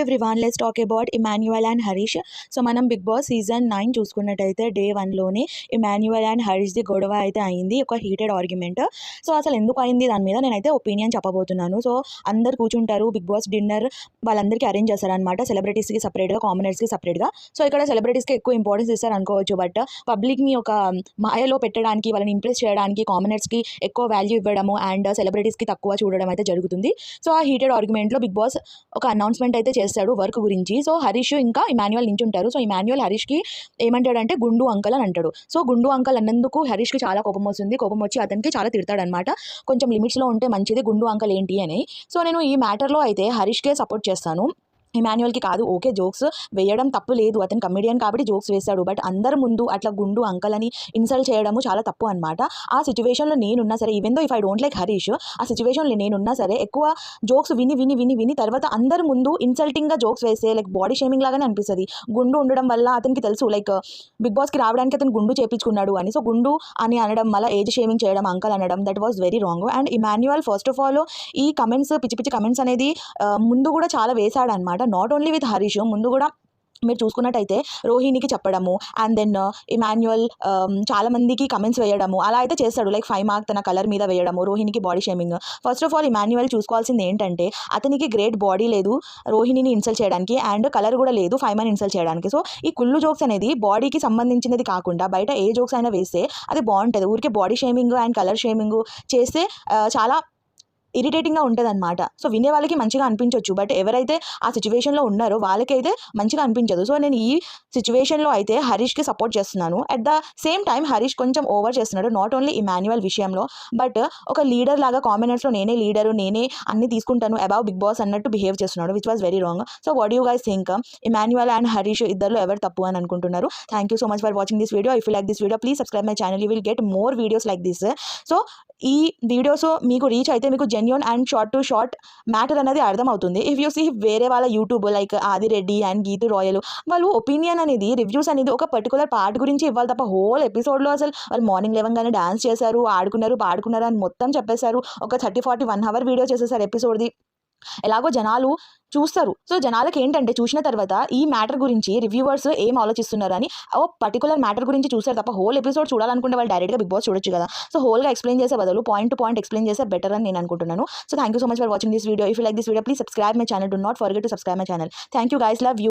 Everyone let's talk about Emmanuel and Harish. So మనం big boss season 9 చూసుకున్నట్టయితే day 1లోనే Emmanuel and హరీష్ది గొడవ అయితే అయింది, ఒక హీటెడ్ ఆర్గ్యుమెంట్. సో అసలు ఎందుకు అయింది దాని మీద నేనైతే ఒపీనియన్ చెప్పబోతున్నాను. సో అందరు కూర్చుంటారు, బిగ్ బాస్ డిన్నర్ వాళ్ళందరికీ అరేంజ్ చేస్తారనమాట, సెలబ్రిటీస్కి సపరేట్గా, కామనర్స్కి సపరేట్గా. సో ఇక్కడ సెలబ్రిటీస్కి ఎక్కువ ఇంపార్టెన్స్ ఇస్తారు అనుకోవచ్చు, బట్ పబ్లిక్ని ఒక మాయలో పెట్టడానికి, వాళ్ళని ఇంప్రెస్ చేయడానికి కామనర్స్కి ఎక్కువ వాల్యూ ఇవ్వడము అండ్ సెలబ్రిటీస్కి తక్కువ చూడడం అయితే జరుగుతుంది. సో ఆ హీటెడ్ ఆర్గ్యుమెంట్లో బిగ్ బాస్ ఒక అనౌన్స్మెంట్ అయితే చేస్తాడు వర్క్ గురించి. సో హరీష్ ఇంకా ఇమాన్యుయల్ నించుంటారు. సో ఇమాన్యుయల్ హరీష్కి ఏమంటాడంటే గుండు అంకల్ అని అంటాడు. సో గుండు అంకల్ అన్నందుకు హరీష్కి చాలా కోపం వస్తుంది. కోపం వచ్చి అతనికి చాలా తిడతాడనమాట, కొంచెం లిమిట్స్లో ఉంటే మంచిది, గుండు అంకల్ ఏంటి అని. సో నేను ఈ మ్యాటర్లో అయితే హరీష్కే సపోర్ట్ చేస్తాను, ఇమాన్యుయల్కి కాదు. ఓకే, జోక్స్ వేయడం తప్పు లేదు, అతను కమెడియన్ కాబట్టి జోక్స్ వేశాడు, బట్ అందరి ముందు అట్లా గుండు అంకల్ అని ఇన్సల్ట్ చేయడము చాలా తప్పు అనమాట. ఆ సిచ్యువేషన్లో నేనున్నా సరే, even though if I don't like Harish, ఆ సిచ్యువేషన్లో నేనున్నా సరే ఎక్కువ జోక్స్ విని విని విని విని తర్వాత అందరి ముందు ఇన్సల్టింగ్గా జోక్స్ వేస్తే లైక్ బాడీ షేమింగ్ లాగానే అనిపిస్తుంది. గుండు ఉండడం వల్ల అతనికి తెలుసు లైక్ బిగ్ బాస్కి రావడానికి అతను గుండు చేపించుకున్నాడు అని. సో గుండు అని అనడం వల్ల ఏజ్ షేమింగ్ చేయడం, అంకల్ అనడం, that was very wrong. And Emmanuel first of all ఈ కమెంట్స్, పిచ్చి పిచ్చి కమెంట్స్ అనేది ముందు కూడా చాలా వేశాడనమాట, నాట్ ఓన్లీ విత్ హరీష్. ముందు కూడా మీరు చూసుకున్నట్టయితే రోహిణికి చెప్పడము అండ్ దెన్ ఇమాన్యుయల్ చాలా మందికి కమెంట్స్ వేయడము అలా అయితే చేస్తాడు, లైక్ 5 మార్క్ తన కలర్ మీద వేయడము, రోహిణికి body shaming. First of all Emmanuel చూసుకోవాల్సింది ఏంటంటే అతనికి గ్రేట్ బాడీ లేదు రోహిణిని ఇన్సల్ట్ చేయడానికి, అండ్ కలర్ కూడా లేదు 5 మంది ఇన్సల్ట్ చేయడానికి. సో ఈ కుళ్ళు జోక్స్ అనేది బాడీకి సంబంధించినది కాకుండా బయట ఏ జోక్స్ అయినా వేస్తే అది బాగుంటుంది. ఊరికే body shaming and colour shaming చేస్తే చాలా ఇరిటేటింగ్గా ఉంటుంది అనమాట. సో వినే వాళ్ళకి మంచిగా అనిపించవచ్చు, బట్ ఎవరైతే ఆ సిచ్యువేషన్లో ఉన్నారో వాళ్ళకైతే మంచిగా అనిపించదు. సో నేను ఈ సిచ్యువేషన్లో అయితే హరీష్కి సపోర్ట్ చేస్తున్నాను. At the same time Harish కొంచెం ఓవర్ చేస్తున్నాడు, నాట్ ఓన్లీ ఇమాన్యుయల్ విషయంలో, బట్ ఒక లీడర్ లాగా కామెంట్స్లో నేనే లీడరు, నేనే అన్ని తీసుకుంటాను అబౌవ్ బిగ్ బాస్ అన్నట్టు బిహేవ్ చేస్తున్నాడు, which was very wrong. So what you guys think, Emmanuel and Harish ఇద్దరు ఎవరు తప్పు అని అనుకుంటున్నారు? Thank you so much for watching this video. If you like this video please subscribe my channel, you will get more videos like this. So ఈ videos మీకు reach అయితే మీకు genuine and short to short matter అనేది అర్థమవుతుంది. If you see వేరే వాళ్ళ YouTube like Adireddy and Geetu royal, వాళ్ళు opinion అనేది, రివ్యూస్ అనేది ఒక పర్టికులర్ పార్ట్ గురించి ఇవ్వాలి తప్ప హోల్ ఎపిసోడ్లో అసలు వాళ్ళు మార్నింగ్ లేవగానే డాన్స్ చేశారు, ఆడుకున్నారు, పాడుకున్నారు అని మొత్తం చెప్పేశారు. ఒక 30-40 1 hour వీడియో చేసేసారు ఎపిసోడ్ది. ఎలాగో జనాలు చూస్తారు. సో జనాలకి ఏంటంటే చూసిన తర్వాత ఈ మ్యాటర్ గురించి రివ్యూవర్స్ ఏం ఆలోచిస్తున్నారు అని ఓ పర్టికులర్ మ్యాటర్ గురించి చూస్తారు తప్ప హోల్ ఎపిసోడ్ చూడాలనుకుంటే వాళ్ళు డైరెక్ట్గా బిగ్ బాస్ చూడొచ్చు కదా. సో హోల్గా ఎక్స్ప్లెయిన్ చేసే బదులు పాయింట్ టు పాయింట్ ఎక్స్ప్లెయిన్ చేసే బెటర్ అని నేను అనుకుంటున్నాను. So thank you so much for watching this video. If you like this video please subscribe my channel, do not forget to subscribe my channel. Thank you guys, love you.